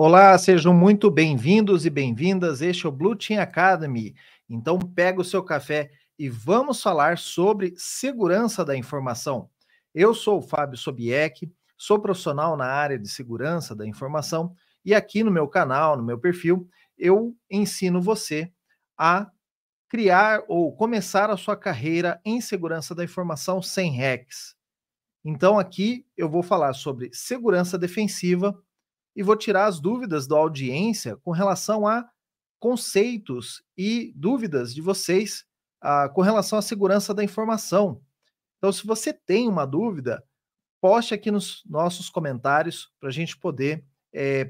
Olá, sejam muito bem-vindos e bem-vindas. Este é o Blue Team Academy. Então, pega o seu café e vamos falar sobre segurança da informação. Eu sou o Fábio Sobieck, sou profissional na área de segurança da informação e aqui no meu canal, no meu perfil, eu ensino você a criar ou começar a sua carreira em segurança da informação sem hacks. Então, aqui eu vou falar sobre segurança defensiva e vou tirar as dúvidas da audiência com relação a conceitos e dúvidas de vocês com relação à segurança da informação. Então, se você tem uma dúvida, poste aqui nos nossos comentários para a gente poder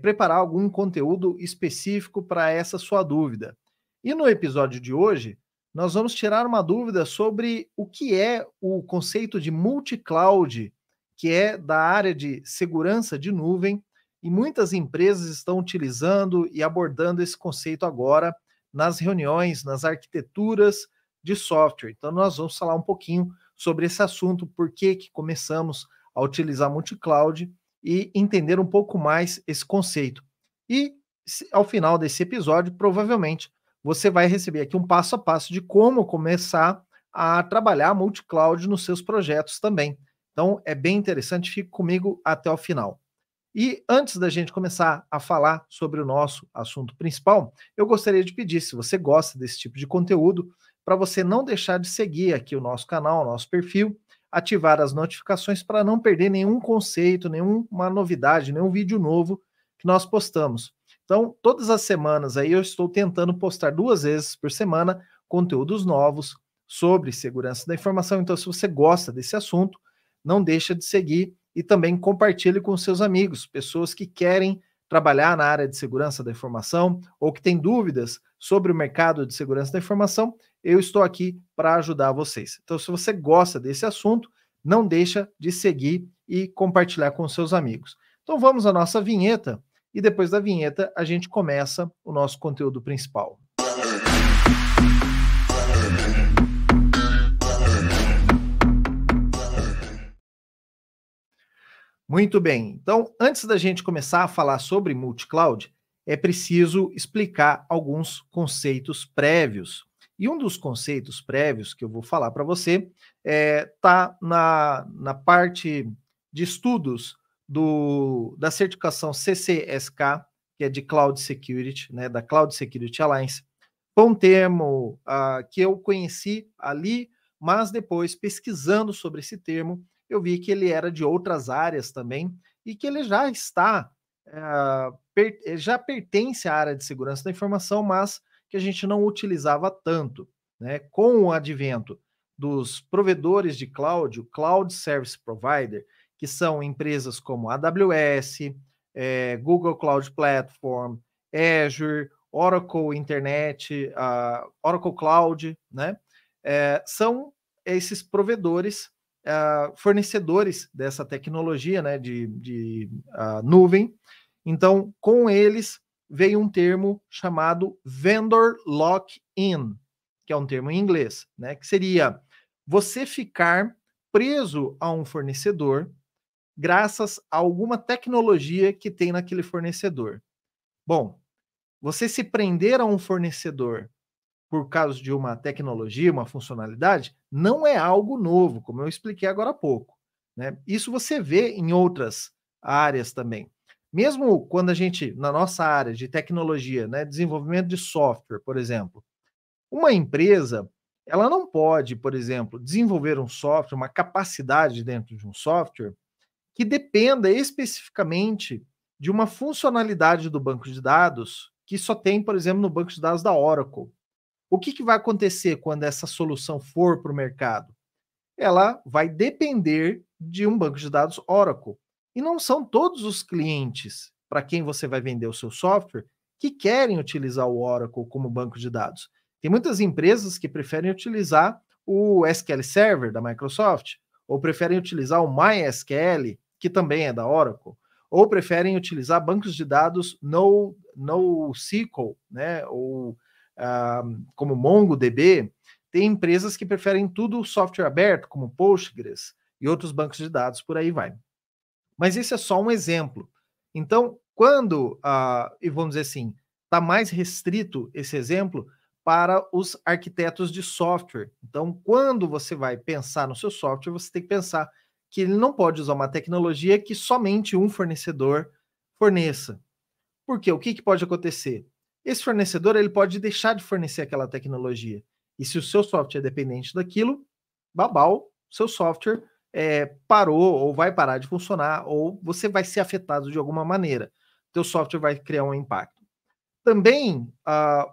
preparar algum conteúdo específico para essa sua dúvida. E no episódio de hoje, nós vamos tirar uma dúvida sobre o que é o conceito de multi-cloud, que é da área de segurança de nuvem, e muitas empresas estão utilizando e abordando esse conceito agora nas reuniões, nas arquiteturas de software. Então, nós vamos falar um pouquinho sobre esse assunto, por que começamos a utilizar multi-cloud e entender um pouco mais esse conceito. E ao final desse episódio, provavelmente, você vai receber aqui um passo a passo de como começar a trabalhar multi-cloud nos seus projetos também. Então, é bem interessante, fique comigo até o final. E antes da gente começar a falar sobre o nosso assunto principal, eu gostaria de pedir, se você gosta desse tipo de conteúdo, para você não deixar de seguir aqui o nosso canal, o nosso perfil, ativar as notificações para não perder nenhum conceito, nenhuma novidade, nenhum vídeo novo que nós postamos. Então, todas as semanas aí eu estou tentando postar 2 vezes por semana conteúdos novos sobre segurança da informação. Então, se você gosta desse assunto, não deixa de seguir e também compartilhe com seus amigos, pessoas que querem trabalhar na área de segurança da informação ou que têm dúvidas sobre o mercado de segurança da informação. Eu estou aqui para ajudar vocês. Então, se você gosta desse assunto, não deixa de seguir e compartilhar com seus amigos. Então, vamos à nossa vinheta e depois da vinheta a gente começa o nosso conteúdo principal. Muito bem. Então, antes da gente começar a falar sobre multi-cloud, é preciso explicar alguns conceitos prévios. E um dos conceitos prévios que eu vou falar para você está na parte de estudos da certificação CCSK, que é de Cloud Security, né, da Cloud Security Alliance. Foi um termo que eu conheci ali, mas depois, pesquisando sobre esse termo, eu vi que ele era de outras áreas também e que ele já já pertence à área de segurança da informação, mas que a gente não utilizava tanto, né? Com o advento dos provedores de cloud, o Cloud Service Provider, que são empresas como AWS, Google Cloud Platform, Azure, Oracle Internet, Oracle Cloud, né? São esses provedores fornecedores dessa tecnologia, né, de nuvem. Então, com eles veio um termo chamado Vendor Lock-in, que é um termo em inglês, né, que seria você ficar preso a um fornecedor graças a alguma tecnologia que tem naquele fornecedor. Bom, você se prender a um fornecedor por causa de uma tecnologia, uma funcionalidade, não é algo novo, como eu expliquei agora há pouco, né? Isso você vê em outras áreas também. Mesmo quando a gente, na nossa área de tecnologia, né, desenvolvimento de software, por exemplo, uma empresa, ela não pode, por exemplo, desenvolver um software, uma capacidade dentro de um software que dependa especificamente de uma funcionalidade do banco de dados que só tem, por exemplo, no banco de dados da Oracle. O que vai acontecer quando essa solução for para o mercado? Ela vai depender de um banco de dados Oracle. E não são todos os clientes para quem você vai vender o seu software que querem utilizar o Oracle como banco de dados. Tem muitas empresas que preferem utilizar o SQL Server da Microsoft, ou preferem utilizar o MySQL, que também é da Oracle, ou preferem utilizar bancos de dados NoSQL, né, ou como MongoDB. Tem empresas que preferem tudo software aberto, como Postgres e outros bancos de dados, por aí vai. Mas esse é só um exemplo. Então, Quando, e vamos dizer assim, está mais restrito esse exemplo para os arquitetos de software. Então, quando você vai pensar no seu software, você tem que pensar que ele não pode usar uma tecnologia que somente um fornecedor forneça. Porque o que, que pode acontecer? Esse fornecedor ele pode deixar de fornecer aquela tecnologia. E se o seu software é dependente daquilo, babau, seu software parou ou vai parar de funcionar ou você vai ser afetado de alguma maneira. Teu software vai criar um impacto. Também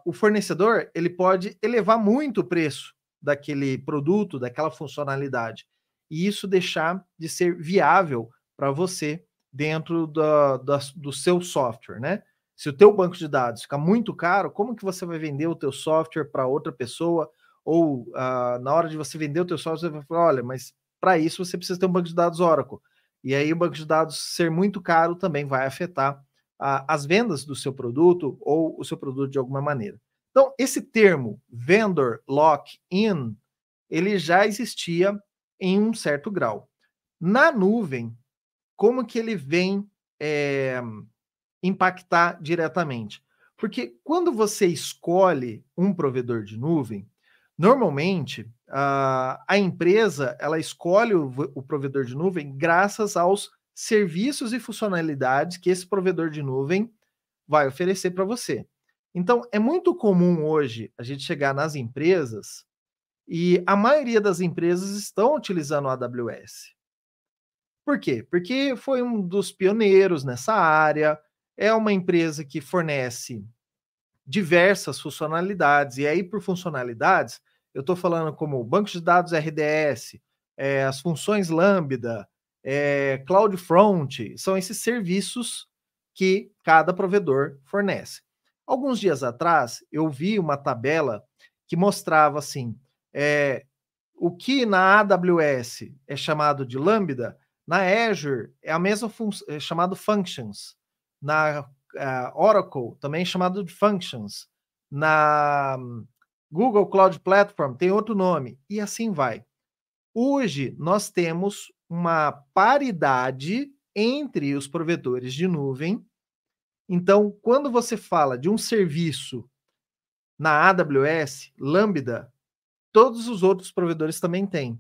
o fornecedor ele pode elevar muito o preço daquele produto, daquela funcionalidade, e isso deixar de ser viável para você dentro do seu software, né? Se o teu banco de dados ficar muito caro, como que você vai vender o teu software para outra pessoa? Ou na hora de você vender o teu software, você vai falar, olha, mas para isso você precisa ter um banco de dados Oracle. E aí o banco de dados ser muito caro também vai afetar as vendas do seu produto ou o seu produto de alguma maneira. Então, esse termo vendor lock-in, ele já existia em um certo grau. Na nuvem, como que ele vem impactar diretamente? Porque quando você escolhe um provedor de nuvem, normalmente a empresa ela escolhe o provedor de nuvem graças aos serviços e funcionalidades que esse provedor de nuvem vai oferecer para você. Então, é muito comum hoje a gente chegar nas empresas e a maioria das empresas estão utilizando a AWS. Por quê? Porque foi um dos pioneiros nessa área, é uma empresa que fornece diversas funcionalidades, e aí por funcionalidades, eu estou falando como banco de dados RDS, as funções Lambda, CloudFront, são esses serviços que cada provedor fornece. Alguns dias atrás, eu vi uma tabela que mostrava assim, o que na AWS é chamado de Lambda, na Azure é a mesma função, é chamado Functions. Na Oracle também é chamado de Functions. Na Google Cloud Platform tem outro nome, e assim vai. Hoje nós temos uma paridade entre os provedores de nuvem. Então, quando você fala de um serviço na AWS, Lambda, todos os outros provedores também têm.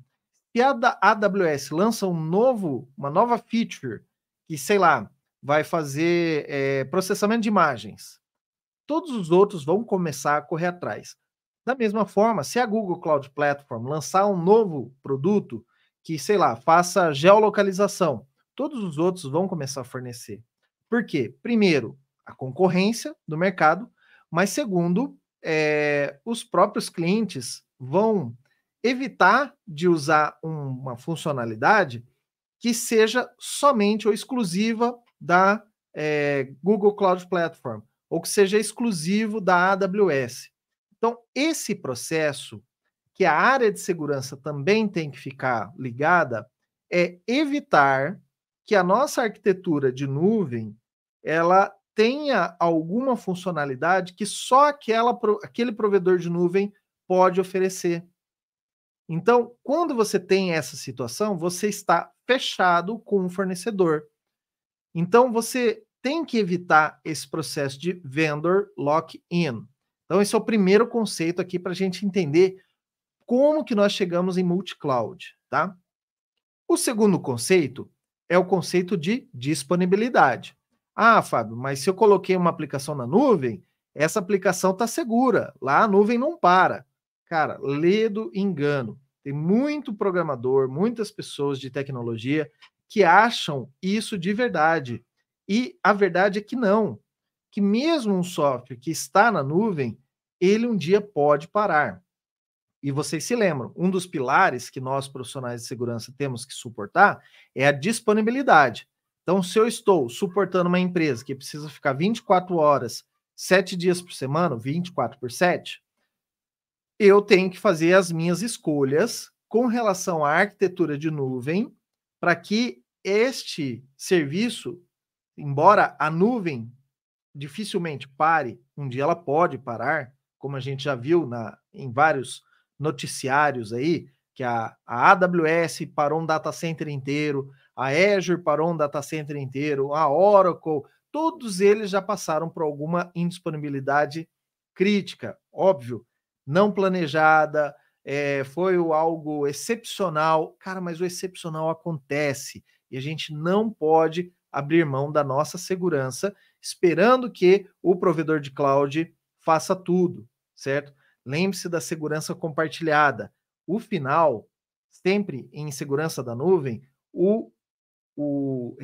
Se a AWS lança uma nova feature, que, sei lá, vai fazer processamento de imagens, todos os outros vão começar a correr atrás. Da mesma forma, se a Google Cloud Platform lançar um novo produto que, sei lá, faça geolocalização, todos os outros vão começar a fornecer. Por quê? Primeiro, a concorrência do mercado, mas segundo, os próprios clientes vão evitar de usar uma funcionalidade que seja somente ou exclusiva da Google Cloud Platform, ou que seja exclusivo da AWS. Então, esse processo, que a área de segurança também tem que ficar ligada, é evitar que a nossa arquitetura de nuvem ela tenha alguma funcionalidade que só aquele provedor de nuvem pode oferecer. Então, quando você tem essa situação, você está fechado com o fornecedor. Então, você tem que evitar esse processo de vendor lock-in. Então, esse é o primeiro conceito aqui para a gente entender como que nós chegamos em multi-cloud, tá? O segundo conceito é o conceito de disponibilidade. Ah, Fábio, mas se eu coloquei uma aplicação na nuvem, essa aplicação está segura. Lá a nuvem não para. Cara, ledo engano. Tem muito programador, muitas pessoas de tecnologia que acham isso de verdade. E a verdade é que não. Que mesmo um software que está na nuvem, ele um dia pode parar. E vocês se lembram, um dos pilares que nós profissionais de segurança temos que suportar é a disponibilidade. Então, se eu estou suportando uma empresa que precisa ficar 24 horas, 7 dias por semana, 24 por 7, eu tenho que fazer as minhas escolhas com relação à arquitetura de nuvem para que este serviço, embora a nuvem dificilmente pare, um dia ela pode parar, como a gente já viu em vários noticiários aí, que a AWS parou um data center inteiro, a Azure parou um data center inteiro, a Oracle, todos eles já passaram por alguma indisponibilidade crítica, óbvio, não planejada, foi algo excepcional. Cara, mas o excepcional acontece e a gente não pode abrir mão da nossa segurança esperando que o provedor de cloud faça tudo, certo? Lembre-se da segurança compartilhada. O final, sempre em segurança da nuvem, o, o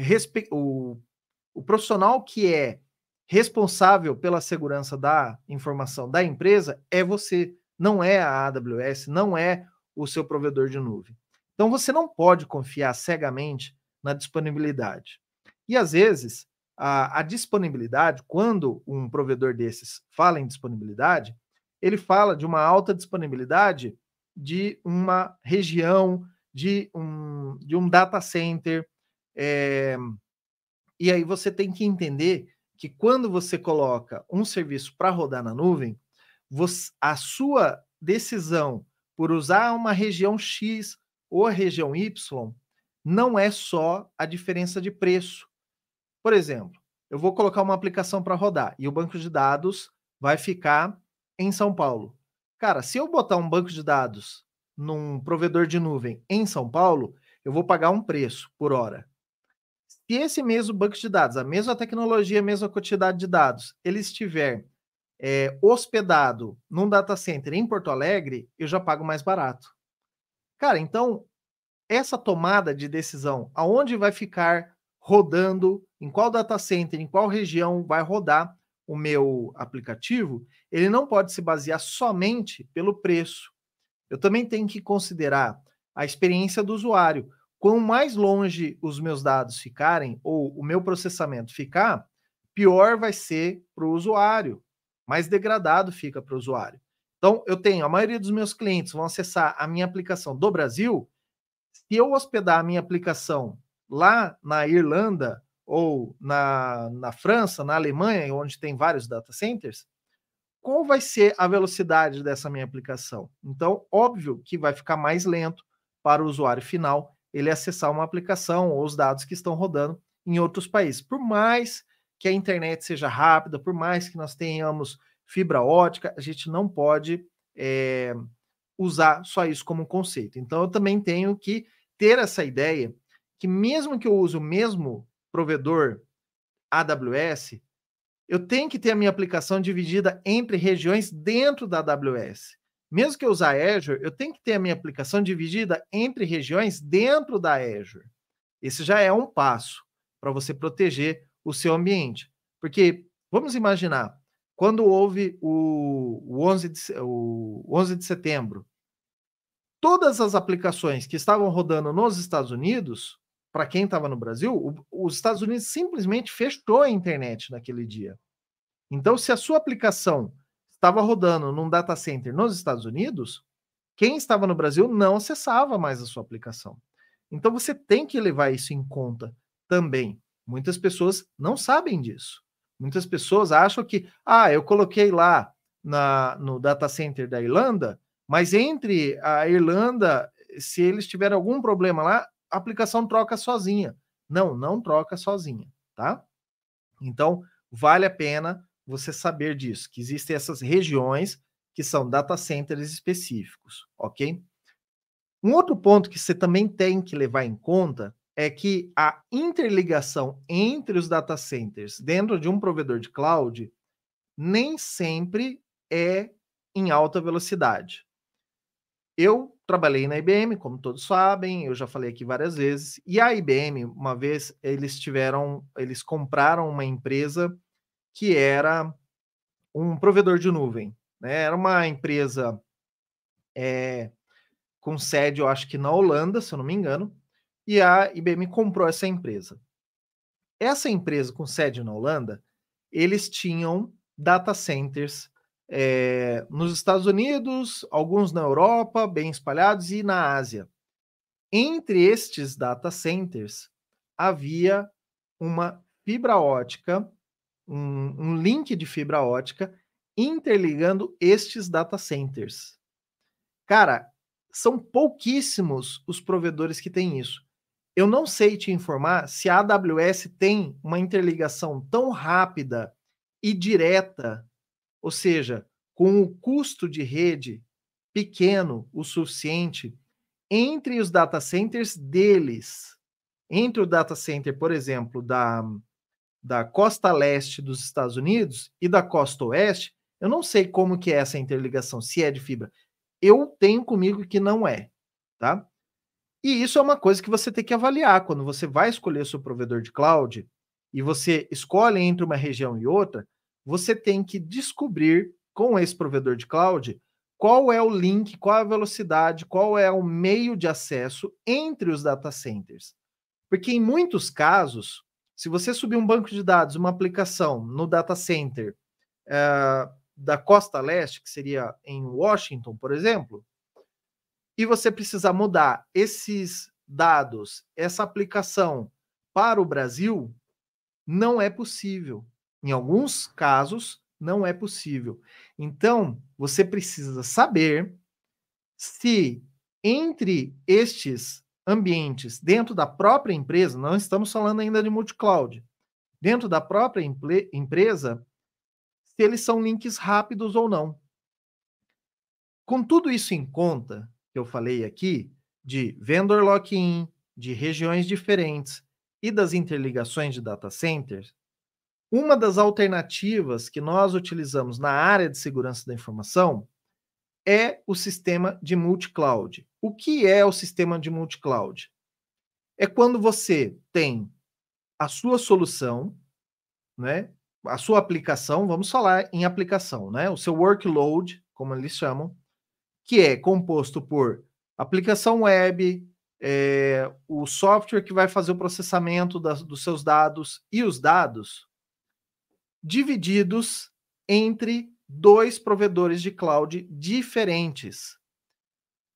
profissional que é responsável pela segurança da informação da empresa é você, não é a AWS, não é o seu provedor de nuvem. Então você não pode confiar cegamente na disponibilidade. E às vezes, a disponibilidade, quando um provedor desses fala em disponibilidade, ele fala de uma alta disponibilidade de uma região, de um data center. E aí você tem que entender que quando você coloca um serviço para rodar na nuvem, a sua decisão por usar uma região X ou a região Y não é só a diferença de preço. Por exemplo, eu vou colocar uma aplicação para rodar e o banco de dados vai ficar em São Paulo. Cara, se eu botar um banco de dados num provedor de nuvem em São Paulo, eu vou pagar um preço por hora. Se esse mesmo banco de dados, a mesma tecnologia, a mesma quantidade de dados, ele estiver hospedado num data center em Porto Alegre, eu já pago mais barato. Cara, então, essa tomada de decisão, aonde vai ficar rodando, em qual data center, em qual região vai rodar o meu aplicativo, ele não pode se basear somente pelo preço. Eu também tenho que considerar a experiência do usuário. Quanto mais longe os meus dados ficarem, ou o meu processamento ficar, pior vai ser para o usuário, mais degradado fica para o usuário. Então, eu tenho, a maioria dos meus clientes vão acessar a minha aplicação do Brasil. Se eu hospedar a minha aplicação lá na Irlanda, ou na França, na Alemanha, onde tem vários data centers, qual vai ser a velocidade dessa minha aplicação? Então, óbvio que vai ficar mais lento para o usuário final ele acessar uma aplicação ou os dados que estão rodando em outros países. Por mais que a internet seja rápida, por mais que nós tenhamos fibra ótica, a gente não pode usar só isso como conceito. Então, eu também tenho que ter essa ideia que mesmo que eu use o mesmo provedor AWS, eu tenho que ter a minha aplicação dividida entre regiões dentro da AWS. Mesmo que eu usar Azure, eu tenho que ter a minha aplicação dividida entre regiões dentro da Azure. Esse já é um passo para você proteger o seu ambiente. Porque, vamos imaginar, quando houve o 11 de setembro, todas as aplicações que estavam rodando nos Estados Unidos, para quem estava no Brasil, os Estados Unidos simplesmente fechou a internet naquele dia. Então, se a sua aplicação estava rodando num data center nos Estados Unidos, quem estava no Brasil não acessava mais a sua aplicação. Então, você tem que levar isso em conta também. Muitas pessoas não sabem disso. Muitas pessoas acham que, eu coloquei lá no data center da Irlanda, mas entre a Irlanda, se eles tiverem algum problema lá, a aplicação troca sozinha. Não, não troca sozinha, tá? Então, vale a pena você saber disso, que existem essas regiões que são data centers específicos, ok? Um outro ponto que você também tem que levar em conta é que a interligação entre os data centers dentro de um provedor de cloud nem sempre é em alta velocidade. Eu trabalhei na IBM, como todos sabem, eu já falei aqui várias vezes, e a IBM, uma vez, eles compraram uma empresa que era um provedor de nuvem, né? Era uma empresa com sede, eu acho que na Holanda, se eu não me engano, e a IBM comprou essa empresa. Essa empresa com sede na Holanda, eles tinham data centers nos Estados Unidos, alguns na Europa, bem espalhados, e na Ásia. Entre estes data centers, havia uma fibra ótica, um link de fibra ótica interligando estes data centers. Cara, são pouquíssimos os provedores que têm isso. Eu não sei te informar se a AWS tem uma interligação tão rápida e direta, ou seja, com o custo de rede pequeno o suficiente entre os data centers deles. Entre o data center, por exemplo, da costa leste dos Estados Unidos e da costa oeste, eu não sei como que é essa interligação, se é de fibra. Eu tenho comigo que não é, tá? E isso é uma coisa que você tem que avaliar quando você vai escolher seu provedor de cloud e você escolhe entre uma região e outra, você tem que descobrir com esse provedor de cloud qual é o link, qual é a velocidade, qual é o meio de acesso entre os data centers. Porque em muitos casos, se você subir um banco de dados, uma aplicação no data center da costa leste, que seria em Washington, por exemplo, e você precisar mudar esses dados, essa aplicação para o Brasil, não é possível. Em alguns casos, não é possível. Então, você precisa saber se entre estes ambientes, dentro da própria empresa, não estamos falando ainda de multi-cloud, dentro da própria empresa, se eles são links rápidos ou não. Com tudo isso em conta, que eu falei aqui, de vendor lock-in, de regiões diferentes e das interligações de data centers, uma das alternativas que nós utilizamos na área de segurança da informação é o sistema de multi-cloud. O que é o sistema de multi-cloud? É quando você tem a sua solução, né? A sua aplicação, vamos falar em aplicação, né? O seu workload, como eles chamam, que é composto por aplicação web, o software que vai fazer o processamento dos seus dados e os dados divididos entre dois provedores de cloud diferentes.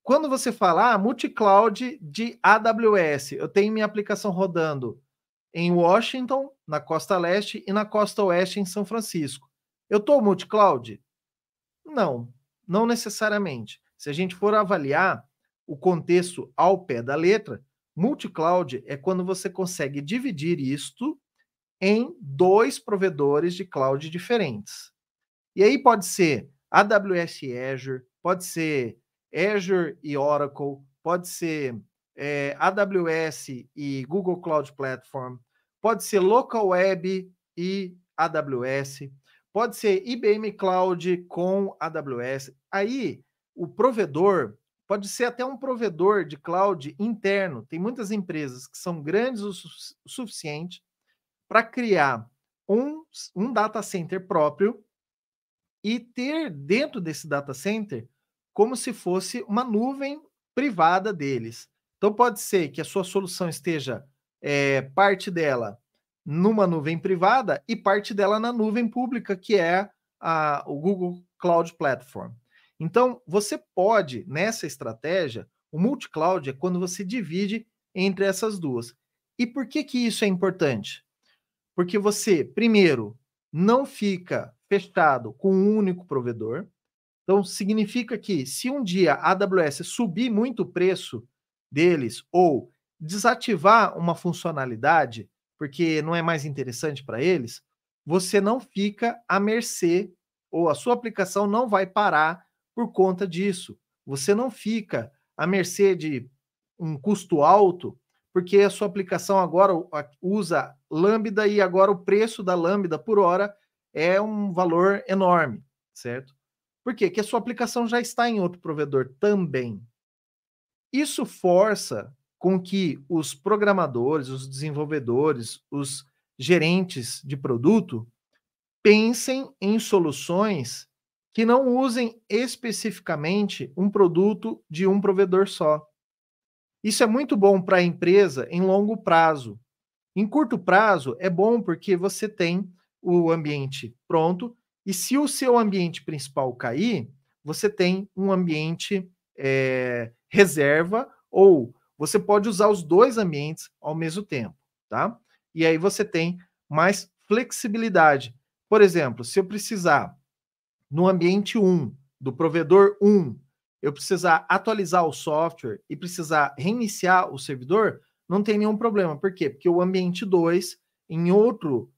Quando você fala multi-cloud de AWS, eu tenho minha aplicação rodando em Washington, na costa leste, e na costa oeste, em São Francisco. Eu estou multi-cloud? Não, não necessariamente. Se a gente for avaliar o contexto ao pé da letra, multi-cloud é quando você consegue dividir isto em dois provedores de cloud diferentes. E aí pode ser AWS e Azure, pode ser Azure e Oracle, pode ser AWS e Google Cloud Platform, pode ser Local Web e AWS, pode ser IBM Cloud com AWS. Aí o provedor pode ser até um provedor de cloud interno. Tem muitas empresas que são grandes o suficiente para criar um data center próprio e ter dentro desse data center como se fosse uma nuvem privada deles. Então pode ser que a sua solução esteja parte dela numa nuvem privada e parte dela na nuvem pública, que é o Google Cloud Platform. Então você pode, nessa estratégia, o multi-cloud é quando você divide entre essas duas. E por que que isso é importante? Porque você, primeiro, não fica fechado com um único provedor. Então, significa que se um dia a AWS subir muito o preço deles ou desativar uma funcionalidade, porque não é mais interessante para eles, você não fica à mercê ou a sua aplicação não vai parar por conta disso. Você não fica à mercê de um custo alto, porque a sua aplicação agora usa Lambda e agora o preço da Lambda por hora é um valor enorme, certo? Por quê? Porque a sua aplicação já está em outro provedor também. Isso força com que os programadores, os desenvolvedores, os gerentes de produto pensem em soluções que não usem especificamente um produto de um provedor só. Isso é muito bom para a empresa em longo prazo. Em curto prazo, é bom porque você tem o ambiente pronto, e se o seu ambiente principal cair, você tem um ambiente reserva, ou você pode usar os dois ambientes ao mesmo tempo, tá? E aí você tem mais flexibilidade. Por exemplo, se eu precisar, no ambiente 1, do provedor 1, eu precisar atualizar o software e precisar reiniciar o servidor, não tem nenhum problema. Por quê? Porque o ambiente 2, em outro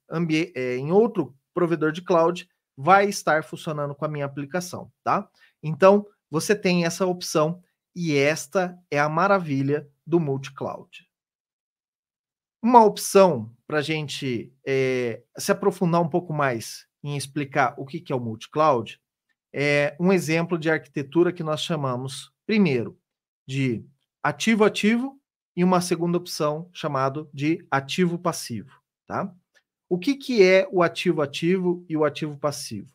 provedor de cloud, vai estar funcionando com a minha aplicação, tá? Então, você tem essa opção e esta é a maravilha do multi-cloud. Uma opção para a gente se aprofundar um pouco mais em explicar o que é o multi-cloud é um exemplo de arquitetura que nós chamamos, primeiro, de ativo-ativo e uma segunda opção chamado de ativo-passivo, tá? O que é o ativo-ativo e o ativo-passivo?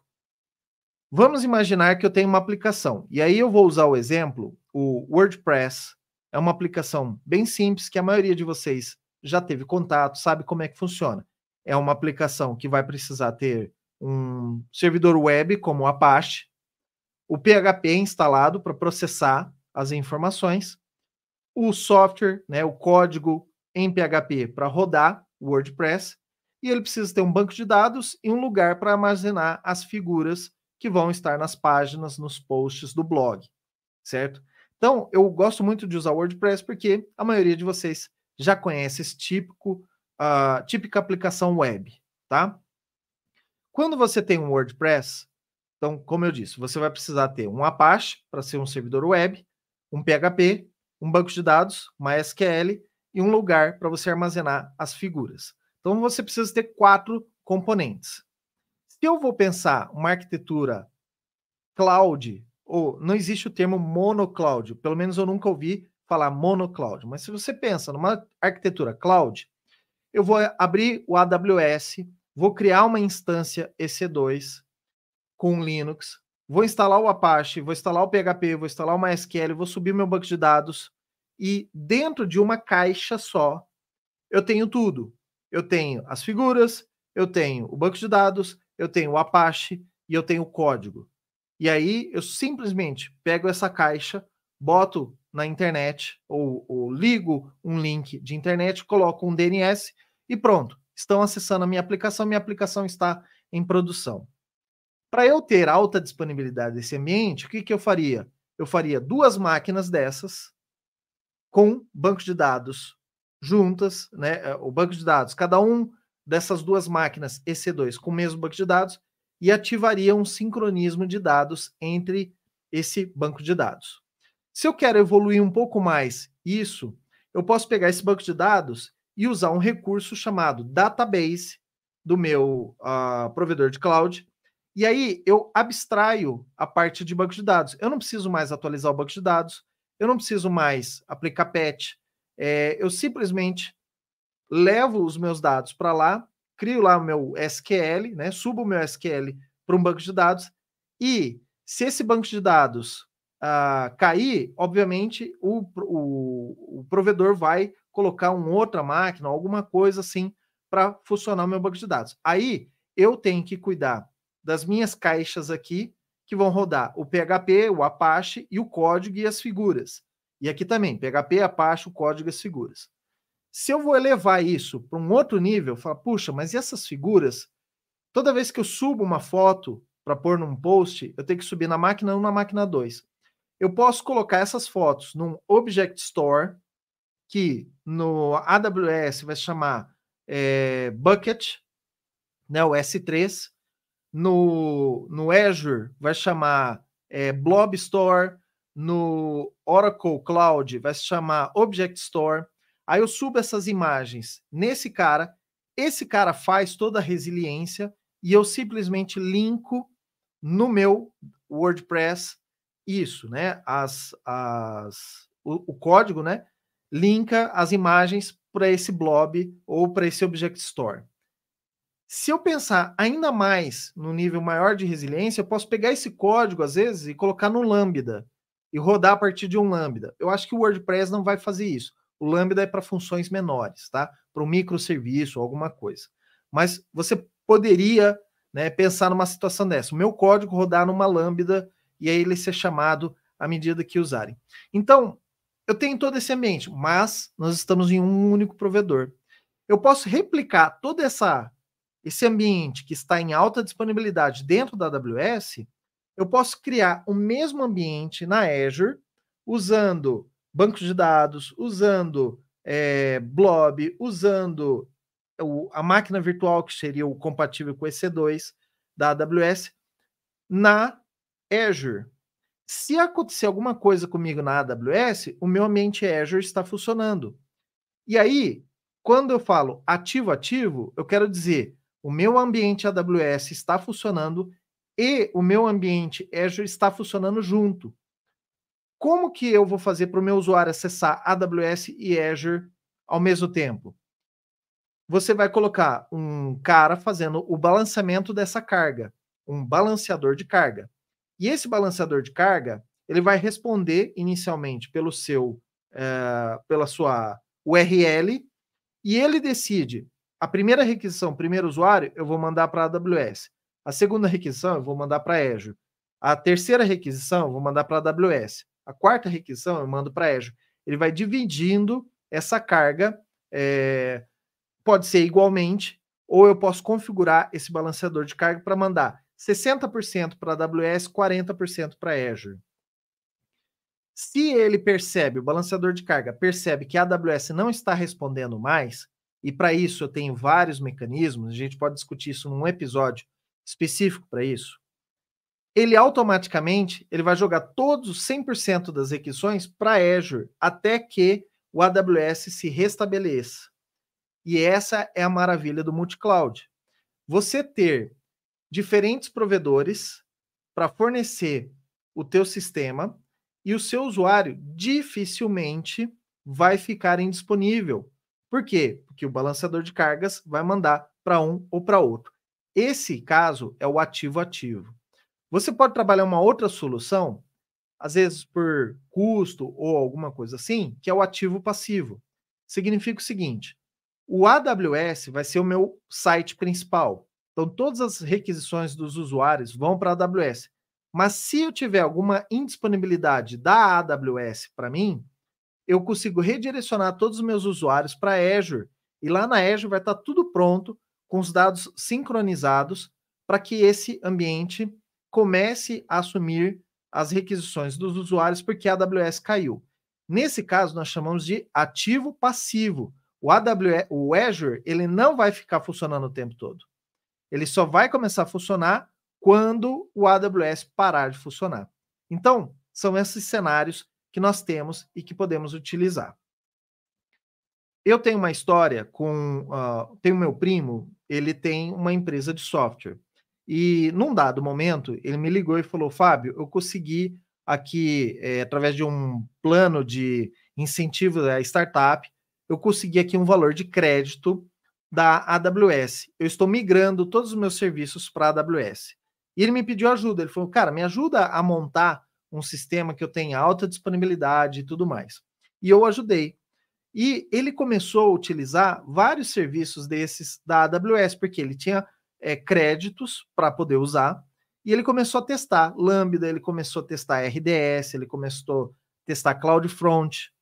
Vamos imaginar que eu tenho uma aplicação, e aí eu vou usar o exemplo, o WordPress é uma aplicação bem simples que a maioria de vocês já teve contato, sabe como é que funciona. É uma aplicação que vai precisar ter um servidor web como o Apache, o PHP instalado para processar as informações, o software, né, o código em PHP para rodar o WordPress, e ele precisa ter um banco de dados e um lugar para armazenar as figuras que vão estar nas páginas, nos posts do blog, certo? Então, eu gosto muito de usar o WordPress porque a maioria de vocês já conhece esse típica aplicação web, tá? Quando você tem um WordPress, então, como eu disse, você vai precisar ter um Apache para ser um servidor web, um PHP, um banco de dados, MySQL e um lugar para você armazenar as figuras. Então, você precisa ter 4 componentes. Se eu vou pensar uma arquitetura cloud, ou não existe o termo monocloud, pelo menos eu nunca ouvi falar monocloud, mas se você pensa numa arquitetura cloud, eu vou abrir o AWS, vou criar uma instância EC2 com Linux, vou instalar o Apache, vou instalar o PHP, vou instalar o MySQL, vou subir meu banco de dados e dentro de uma caixa só eu tenho tudo. Eu tenho as figuras, eu tenho o banco de dados, eu tenho o Apache e eu tenho o código. E aí eu simplesmente pego essa caixa, boto na internet ou ligo um link de internet, coloco um DNS e pronto. Estão acessando a minha aplicação está em produção. Para eu ter alta disponibilidade desse ambiente, o que eu faria? Eu faria 2 máquinas dessas com banco de dados juntas, né? O banco de dados, cada um dessas 2 máquinas EC2 com o mesmo banco de dados e ativaria um sincronismo de dados entre esse banco de dados. Se eu quero evoluir um pouco mais isso, eu posso pegar esse banco de dados e usar um recurso chamado database do meu provedor de cloud. E aí eu abstraio a parte de banco de dados. Eu não preciso mais atualizar o banco de dados, eu não preciso mais aplicar patch. Eu simplesmente levo os meus dados para lá, crio lá o meu SQL, né? Subo o meu SQL para um banco de dados e se esse banco de dados cair, obviamente o provedor vai colocar uma outra máquina, alguma coisa assim, para funcionar o meu banco de dados. Aí eu tenho que cuidar das minhas caixas aqui, que vão rodar o PHP, o Apache e o código e as figuras. E aqui também, PHP, Apache, o código e as figuras. Se eu vou elevar isso para um outro nível, falar, puxa, mas e essas figuras? Toda vez que eu subo uma foto para pôr num post, eu tenho que subir na máquina 1, na máquina 2. Eu posso colocar essas fotos num Object Store, que no AWS vai se chamar Bucket, né, o S3. No Azure vai chamar Blob Store, no Oracle Cloud vai se chamar Object Store. Aí eu subo essas imagens nesse cara, esse cara faz toda a resiliência e eu simplesmente linko no meu WordPress isso, né? O código, né? Linka as imagens para esse blob ou para esse Object Store. Se eu pensar ainda mais no nível maior de resiliência, eu posso pegar esse código, às vezes, e colocar no Lambda e rodar a partir de um Lambda. Eu acho que o WordPress não vai fazer isso. O Lambda é para funções menores, tá? Para um microserviço ou alguma coisa. Mas você poderia, né, pensar numa situação dessa. O meu código rodar numa Lambda e aí ele ser chamado à medida que usarem. Então, eu tenho todo esse ambiente, mas nós estamos em um único provedor. Eu posso replicar todo esse ambiente que está em alta disponibilidade dentro da AWS, eu posso criar o mesmo ambiente na Azure, usando bancos de dados, usando Blob, usando a máquina virtual, que seria o compatível com o EC2 da AWS, na Azure. Se acontecer alguma coisa comigo na AWS, o meu ambiente Azure está funcionando. E aí, quando eu falo ativo, eu quero dizer o meu ambiente AWS está funcionando e o meu ambiente Azure está funcionando junto. Como que eu vou fazer para o meu usuário acessar AWS e Azure ao mesmo tempo? Você vai colocar um cara fazendo o balanceamento dessa carga, um balanceador de carga. E esse balanceador de carga, ele vai responder inicialmente pela sua URL, e ele decide, a primeira requisição, primeiro usuário, eu vou mandar para a AWS. A segunda requisição, eu vou mandar para a Azure. A terceira requisição, eu vou mandar para a AWS. A quarta requisição, eu mando para a Azure. Ele vai dividindo essa carga, pode ser igualmente, ou eu posso configurar esse balanceador de carga para mandar 60% para a AWS, 40% para a Azure. Se ele percebe, o balanceador de carga percebe que a AWS não está respondendo mais, e para isso eu tenho vários mecanismos, a gente pode discutir isso num episódio específico para isso, ele automaticamente ele vai jogar todos os 100% das requisições para Azure, até que o AWS se restabeleça. E essa é a maravilha do multi-cloud. Você ter diferentes provedores para fornecer o teu sistema e o seu usuário dificilmente vai ficar indisponível. Por quê? Porque o balanceador de cargas vai mandar para um ou para outro. Esse caso é o ativo-ativo. Você pode trabalhar uma outra solução, às vezes por custo ou alguma coisa assim, que é o ativo-passivo. Significa o seguinte: o AWS vai ser o meu site principal. Então, todas as requisições dos usuários vão para a AWS. Mas se eu tiver alguma indisponibilidade da AWS para mim, eu consigo redirecionar todos os meus usuários para a Azure. E lá na Azure vai estar tudo pronto, com os dados sincronizados, para que esse ambiente comece a assumir as requisições dos usuários, porque a AWS caiu. Nesse caso, nós chamamos de ativo passivo. O Azure, ele não vai ficar funcionando o tempo todo. Ele só vai começar a funcionar quando o AWS parar de funcionar. Então, são esses cenários que nós temos e que podemos utilizar. Eu tenho uma história tenho meu primo, ele tem uma empresa de software. E num dado momento, ele me ligou e falou: Fábio, eu consegui aqui, através de um plano de incentivo à startup, eu consegui aqui um valor de crédito da AWS. Eu estou migrando todos os meus serviços para a AWS. E ele me pediu ajuda. Ele falou: cara, me ajuda a montar um sistema que eu tenha alta disponibilidade e tudo mais. E eu ajudei. E ele começou a utilizar vários serviços desses da AWS, porque ele tinha créditos para poder usar, e ele começou a testar Lambda, ele começou a testar RDS, ele começou a testar CloudFront.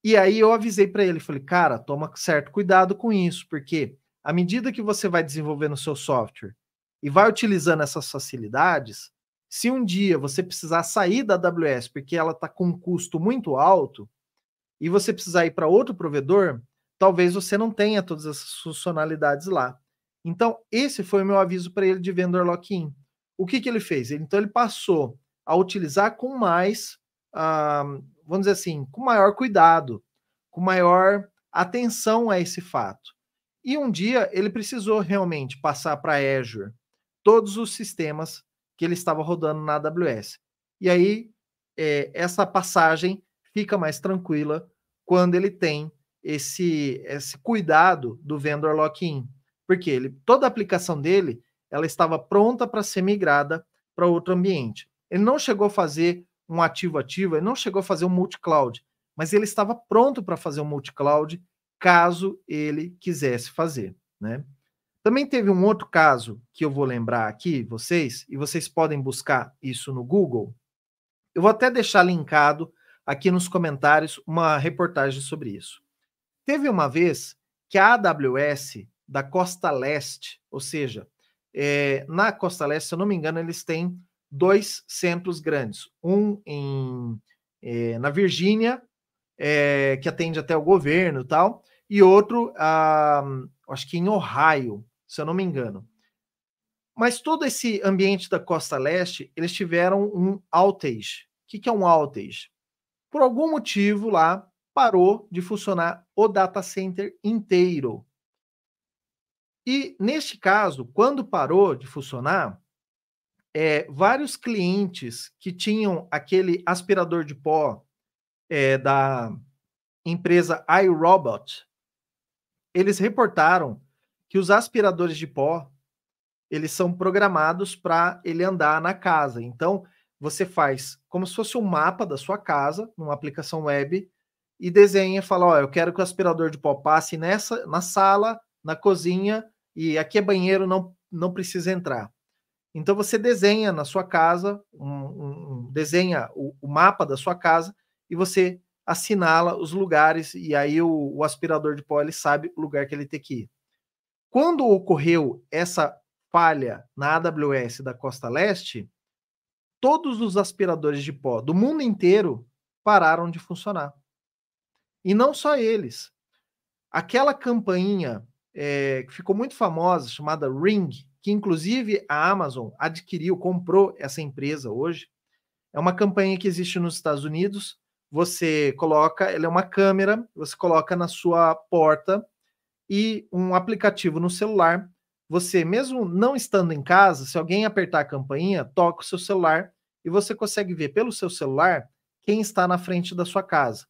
E aí eu avisei para ele, falei: cara, toma certo cuidado com isso, porque à medida que você vai desenvolvendo o seu software e vai utilizando essas facilidades, se um dia você precisar sair da AWS porque ela está com um custo muito alto, e você precisar ir para outro provedor, talvez você não tenha todas essas funcionalidades lá. Então, esse foi o meu aviso para ele de vendor lock-in. O que ele fez? Então, ele passou a utilizar com mais, vamos dizer assim, com maior cuidado, com maior atenção a esse fato. E um dia ele precisou realmente passar para a Azure todos os sistemas que ele estava rodando na AWS. E aí, essa passagem fica mais tranquila quando ele tem esse cuidado do vendor lock-in, porque toda a aplicação dele ela estava pronta para ser migrada para outro ambiente. Ele não chegou a fazer um ativo-ativo, ele não chegou a fazer um multi-cloud, mas ele estava pronto para fazer um multi-cloud caso ele quisesse fazer, né? Também teve um outro caso que eu vou lembrar aqui, e vocês podem buscar isso no Google. Eu vou até deixar linkado aqui nos comentários uma reportagem sobre isso. Teve uma vez que a AWS da Costa Leste, ou seja, na Costa Leste, se eu não me engano, eles têm 2 centros grandes, um na Virgínia que atende até o governo e tal, e outro, acho que em Ohio, se eu não me engano. Mas todo esse ambiente da Costa Leste, eles tiveram um outage. O que é um outage? Por algum motivo lá, parou de funcionar o data center inteiro. E neste caso, quando parou de funcionar, vários clientes que tinham aquele aspirador de pó da empresa iRobot, eles reportaram que os aspiradores de pó eles são programados para ele andar na casa. Então, você faz como se fosse um mapa da sua casa, numa aplicação web, e desenha, fala, ó, eu quero que o aspirador de pó passe na sala, na cozinha, e aqui é banheiro, não precisa entrar. Então, você desenha na sua casa, desenha o mapa da sua casa, e você assinala os lugares, e aí o aspirador de pó, ele sabe o lugar que ele tem que ir. Quando ocorreu essa falha na AWS da Costa Leste, todos os aspiradores de pó do mundo inteiro pararam de funcionar. E não só eles. Aquela campainha que ficou muito famosa, chamada Ring, que inclusive a Amazon adquiriu, comprou essa empresa hoje, é uma campainha que existe nos Estados Unidos. Você coloca, ela é uma câmera, você coloca na sua porta e um aplicativo no celular. Você, mesmo não estando em casa, se alguém apertar a campainha, toca o seu celular e você consegue ver pelo seu celular quem está na frente da sua casa.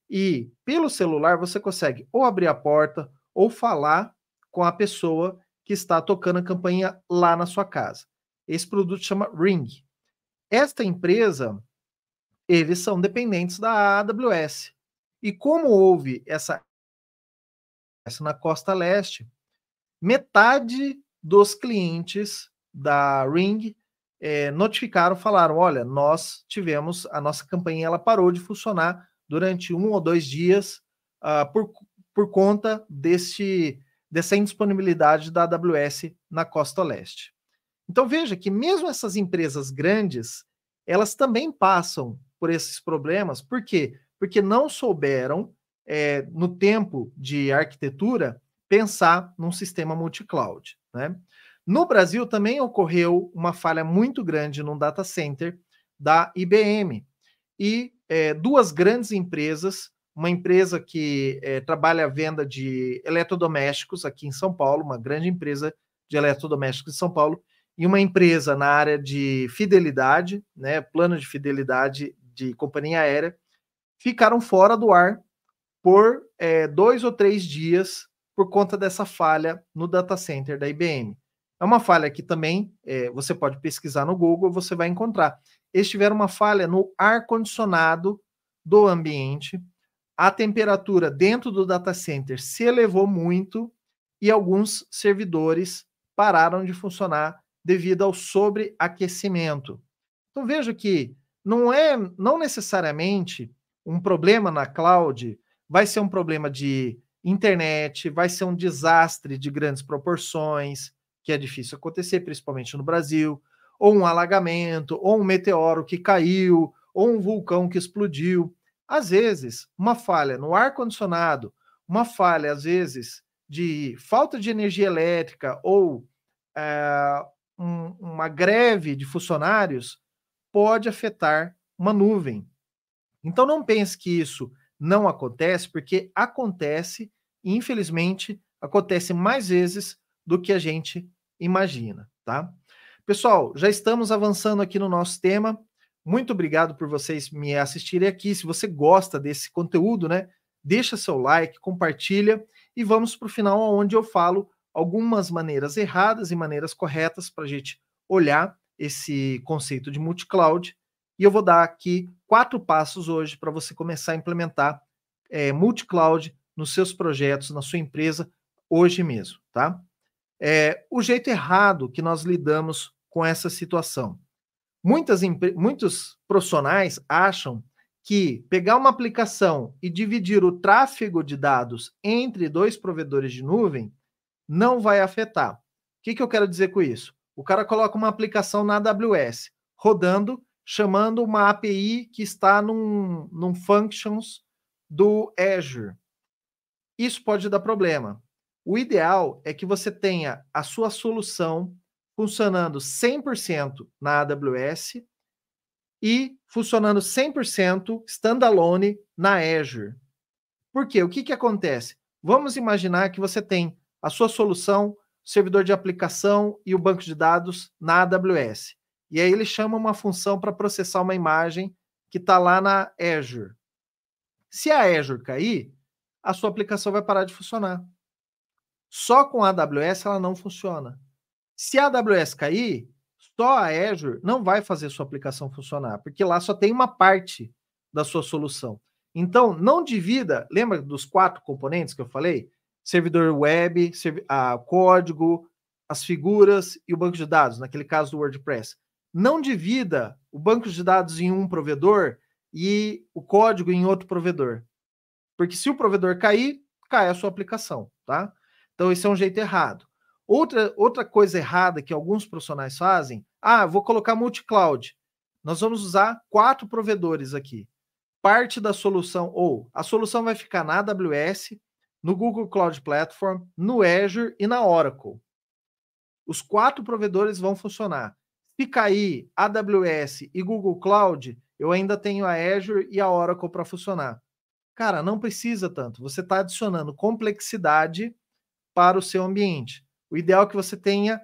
E pelo celular você consegue ou abrir a porta ou falar com a pessoa que está tocando a campainha lá na sua casa. Esse produto chama Ring. Esta empresa, eles são dependentes da AWS. E como houve essa na Costa Leste, metade dos clientes da Ring notificaram, falaram, olha, nós tivemos, a nossa campanha ela parou de funcionar durante 1 ou 2 dias por conta dessa indisponibilidade da AWS na Costa Leste. Então veja que mesmo essas empresas grandes, elas também passam por esses problemas. Por quê? Porque não souberam, no tempo de arquitetura, pensar num sistema multi-cloud, né? No Brasil também ocorreu uma falha muito grande num data center da IBM. E duas grandes empresas, uma empresa que trabalha a venda de eletrodomésticos aqui em São Paulo, uma grande empresa de eletrodomésticos em São Paulo, e uma empresa na área de fidelidade, né, plano de fidelidade de companhia aérea, ficaram fora do ar por 2 ou 3 dias por conta dessa falha no data center da IBM. É uma falha que também você pode pesquisar no Google, você vai encontrar. Eles tiveram uma falha no ar-condicionado do ambiente, a temperatura dentro do data center se elevou muito e alguns servidores pararam de funcionar devido ao sobreaquecimento. Então veja que não necessariamente um problema na cloud vai ser um problema de internet, vai ser um desastre de grandes proporções, que é difícil acontecer, principalmente no Brasil, ou um alagamento, ou um meteoro que caiu, ou um vulcão que explodiu. Às vezes, uma falha no ar-condicionado, uma falha, às vezes, de falta de energia elétrica ou uma greve de funcionários pode afetar uma nuvem. Então não pense que isso não acontece, porque acontece, e infelizmente acontece mais vezes do que a gente imagina, tá? Pessoal, já estamos avançando aqui no nosso tema. Muito obrigado por vocês me assistirem aqui. Se você gosta desse conteúdo, né, deixa seu like, compartilha e vamos para o final, onde eu falo algumas maneiras erradas e maneiras corretas para a gente olhar esse conceito de multi-cloud. E eu vou dar aqui 4 passos hoje para você começar a implementar multi-cloud nos seus projetos, na sua empresa, hoje mesmo, tá? O jeito errado que nós lidamos com essa situação. Muitos profissionais acham que pegar uma aplicação e dividir o tráfego de dados entre 2 provedores de nuvem não vai afetar. O que eu quero dizer com isso? O cara coloca uma aplicação na AWS, rodando, chamando uma API que está num functions do Azure. Isso pode dar problema. O ideal é que você tenha a sua solução funcionando 100% na AWS e funcionando 100% standalone na Azure. Por quê? O que acontece? Vamos imaginar que você tem a sua solução, servidor de aplicação e o banco de dados na AWS. E aí ele chama uma função para processar uma imagem que está lá na Azure. Se a Azure cair, a sua aplicação vai parar de funcionar. Só com a AWS ela não funciona. Se a AWS cair, só a Azure não vai fazer sua aplicação funcionar, porque lá só tem uma parte da sua solução. Então, não divida, lembra dos 4 componentes que eu falei? Servidor web, código, as figuras e o banco de dados, naquele caso do WordPress. Não divida o banco de dados em um provedor e o código em outro provedor. Porque se o provedor cair, cai a sua aplicação, tá? Então, esse é um jeito errado. Outra coisa errada que alguns profissionais fazem, vou colocar multi-cloud. Nós vamos usar 4 provedores aqui. Parte da solução, ou a solução vai ficar na AWS, no Google Cloud Platform, no Azure e na Oracle. Os 4 provedores vão funcionar. Se cair AWS e Google Cloud, eu ainda tenho a Azure e a Oracle para funcionar. Cara, não precisa tanto. Você está adicionando complexidade para o seu ambiente. O ideal é que você tenha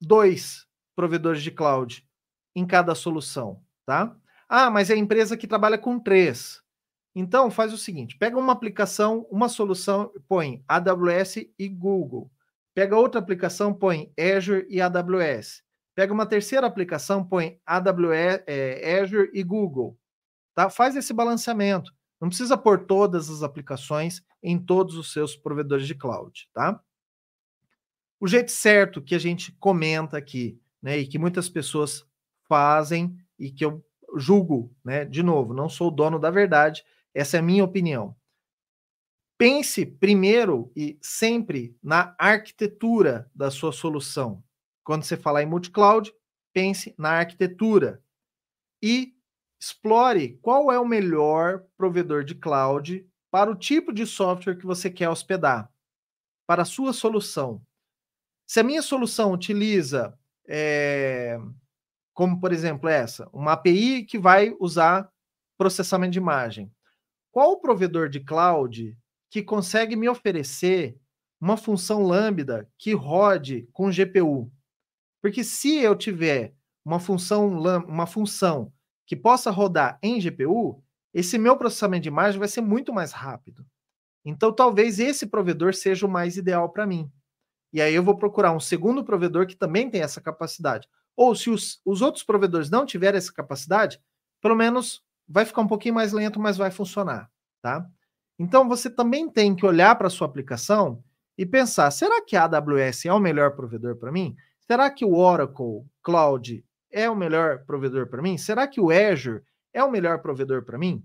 2 provedores de cloud em cada solução, tá? Mas é a empresa que trabalha com 3. Então, faz o seguinte, pega uma aplicação, uma solução, põe AWS e Google. Pega outra aplicação, põe Azure e AWS. Pega uma terceira aplicação, põe AWS, Azure e Google. Tá? Faz esse balanceamento. Não precisa pôr todas as aplicações em todos os seus provedores de cloud, tá? O jeito certo que a gente comenta aqui, né, e que muitas pessoas fazem e que eu julgo, né, de novo, não sou o dono da verdade, essa é a minha opinião. Pense primeiro e sempre na arquitetura da sua solução. Quando você falar em multi-cloud, pense na arquitetura e explore qual é o melhor provedor de cloud para o tipo de software que você quer hospedar, para a sua solução. Se a minha solução utiliza, como por exemplo essa, uma API que vai usar processamento de imagem, qual o provedor de cloud que consegue me oferecer uma função lambda que rode com GPU? Porque se eu tiver uma função que possa rodar em GPU, esse meu processamento de imagem vai ser muito mais rápido. Então, talvez esse provedor seja o mais ideal para mim. E aí eu vou procurar um segundo provedor que também tem essa capacidade. Ou se os outros provedores não tiverem essa capacidade, pelo menos vai ficar um pouquinho mais lento, mas vai funcionar, tá? Então, você também tem que olhar para a sua aplicação e pensar, será que a AWS é o melhor provedor para mim? Será que o Oracle Cloud é o melhor provedor para mim? Será que o Azure é o melhor provedor para mim?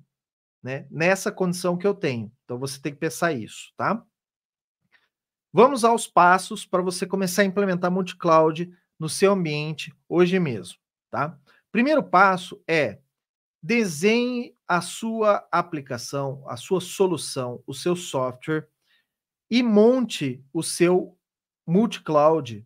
Né? Nessa condição que eu tenho. Então, você tem que pensar isso, tá? Vamos aos passos para você começar a implementar multi-cloud no seu ambiente hoje mesmo, tá? Primeiro passo é desenhe a sua aplicação, a sua solução, o seu software e monte o seu multi-cloud,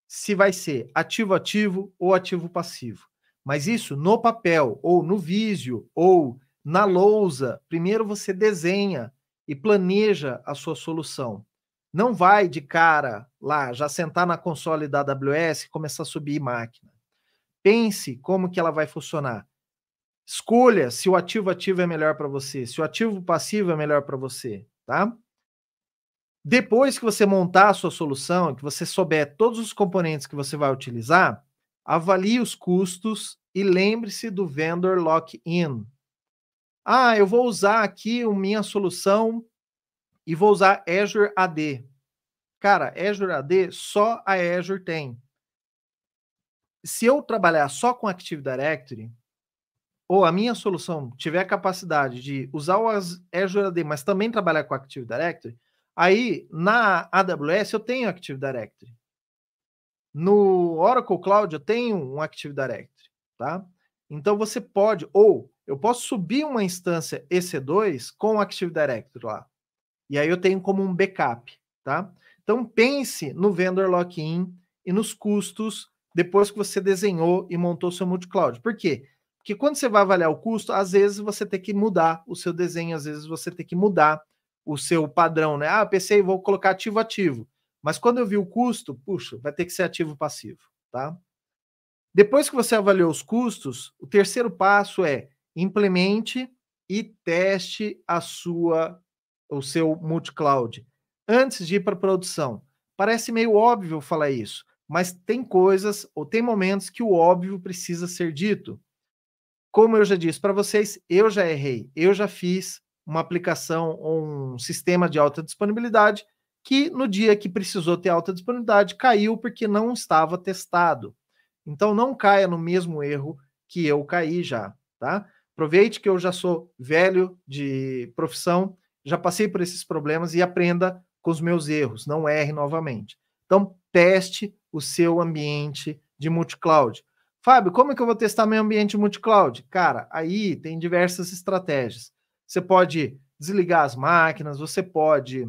se vai ser ativo-ativo ou ativo-passivo. Mas isso no papel, ou no Visio, ou na lousa. Primeiro você desenha e planeja a sua solução. Não vai de cara lá, já sentar na console da AWS e começar a subir máquina. Pense como que ela vai funcionar. Escolha se o ativo-ativo é melhor para você, se o ativo-passivo é melhor para você, tá? Depois que você montar a sua solução, que você souber todos os componentes que você vai utilizar, avalie os custos e lembre-se do vendor lock-in. Eu vou usar aqui a minha solução e vou usar Azure AD. Cara, Azure AD só a Azure tem. Se eu trabalhar só com Active Directory, ou a minha solução tiver a capacidade de usar o Azure AD, mas também trabalhar com Active Directory, aí na AWS eu tenho Active Directory. No Oracle Cloud eu tenho um Active Directory, tá? Então você pode, ou eu posso subir uma instância EC2 com o Active Directory lá. E aí eu tenho como um backup, tá? Então pense no vendor lock-in e nos custos depois que você desenhou e montou seu multi-cloud. Por quê? Porque quando você vai avaliar o custo, às vezes você tem que mudar o seu desenho, às vezes você tem que mudar o seu padrão, né? Ah, eu pensei, vou colocar ativo-ativo. Mas quando eu vi o custo, puxa, vai ter que ser ativo-passivo, tá? Depois que você avaliou os custos, o terceiro passo é implemente e teste o seu multi-cloud antes de ir para a produção. Parece meio óbvio falar isso, mas tem coisas ou tem momentos que o óbvio precisa ser dito. Como eu já disse para vocês, eu já errei, eu já fiz uma aplicação ou um sistema de alta disponibilidade que no dia que precisou ter alta disponibilidade caiu porque não estava testado. Então não caia no mesmo erro que eu caí já, tá? Aproveite que eu já sou velho de profissão, já passei por esses problemas e aprenda com os meus erros, não erre novamente. Então teste o seu ambiente de multi-cloud. Fábio, como é que eu vou testar meu ambiente multi-cloud? Cara, aí tem diversas estratégias. Você pode desligar as máquinas, você pode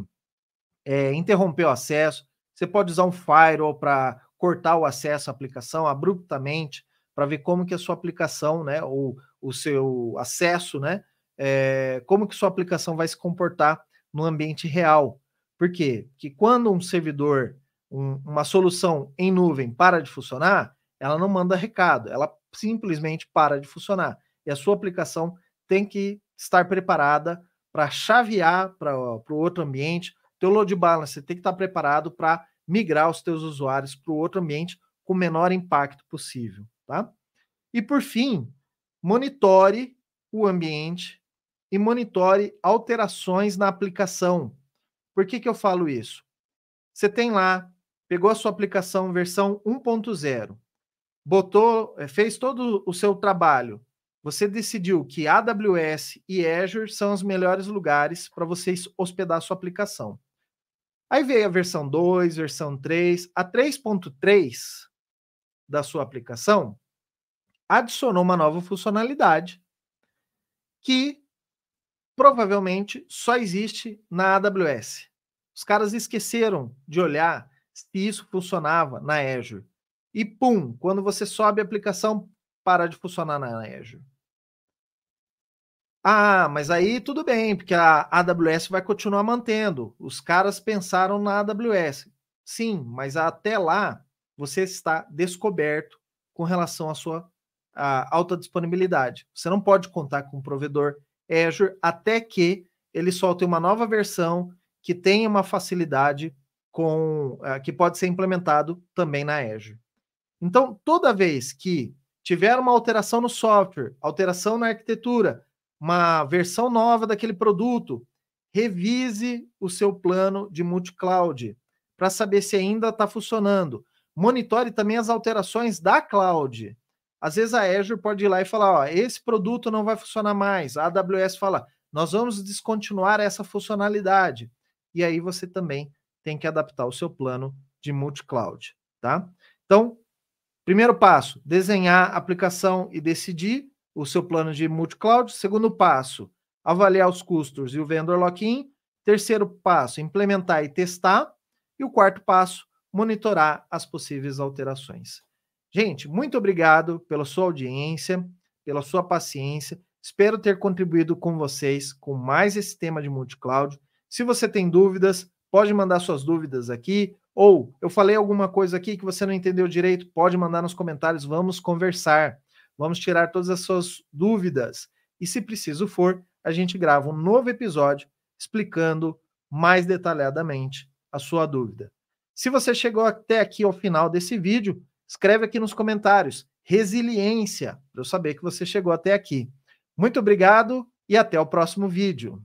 interromper o acesso, você pode usar um firewall para cortar o acesso à aplicação abruptamente, para ver como que a sua aplicação, né, ou o seu acesso, né, como que sua aplicação vai se comportar no ambiente real. Por quê? Porque quando um servidor, uma solução em nuvem para de funcionar, ela não manda recado, ela simplesmente para de funcionar. E a sua aplicação tem que estar preparada para chavear para o outro ambiente. Teu load balancer tem que estar preparado para migrar os teus usuários para o outro ambiente com o menor impacto possível, tá? E por fim, monitore o ambiente e monitore alterações na aplicação. Por que eu falo isso? Você tem lá, pegou a sua aplicação versão 1.0, fez todo o seu trabalho, você decidiu que AWS e Azure são os melhores lugares para vocês hospedar a sua aplicação. Aí veio a versão 2, versão 3, a 3.3 da sua aplicação adicionou uma nova funcionalidade que provavelmente só existe na AWS. Os caras esqueceram de olhar se isso funcionava na Azure. E pum, quando você sobe a aplicação, para de funcionar na Azure. Ah, mas aí tudo bem, porque a AWS vai continuar mantendo. Os caras pensaram na AWS. Sim, mas até lá você está descoberto com relação à sua alta disponibilidade. Você não pode contar com o provedor Azure até que ele solte uma nova versão que tenha uma facilidade que pode ser implementado também na Azure. Então, toda vez que tiver uma alteração no software, alteração na arquitetura, uma versão nova daquele produto, revise o seu plano de multi-cloud para saber se ainda está funcionando. Monitore também as alterações da cloud. Às vezes a Azure pode ir lá e falar, ó, esse produto não vai funcionar mais. A AWS fala, nós vamos descontinuar essa funcionalidade. E aí você também tem que adaptar o seu plano de multi-cloud, tá? Então, primeiro passo, desenhar a aplicação e decidir o seu plano de multi-cloud. Segundo passo, avaliar os custos e o vendor lock-in. Terceiro passo, implementar e testar. E o quarto passo, monitorar as possíveis alterações. Gente, muito obrigado pela sua audiência, pela sua paciência. Espero ter contribuído com vocês com mais esse tema de multi-cloud. Se você tem dúvidas, pode mandar suas dúvidas aqui. Ou eu falei alguma coisa aqui que você não entendeu direito, pode mandar nos comentários, vamos conversar. Vamos tirar todas as suas dúvidas. E se preciso for, a gente grava um novo episódio explicando mais detalhadamente a sua dúvida. Se você chegou até aqui ao final desse vídeo, escreve aqui nos comentários resiliência, para eu saber que você chegou até aqui. Muito obrigado e até o próximo vídeo.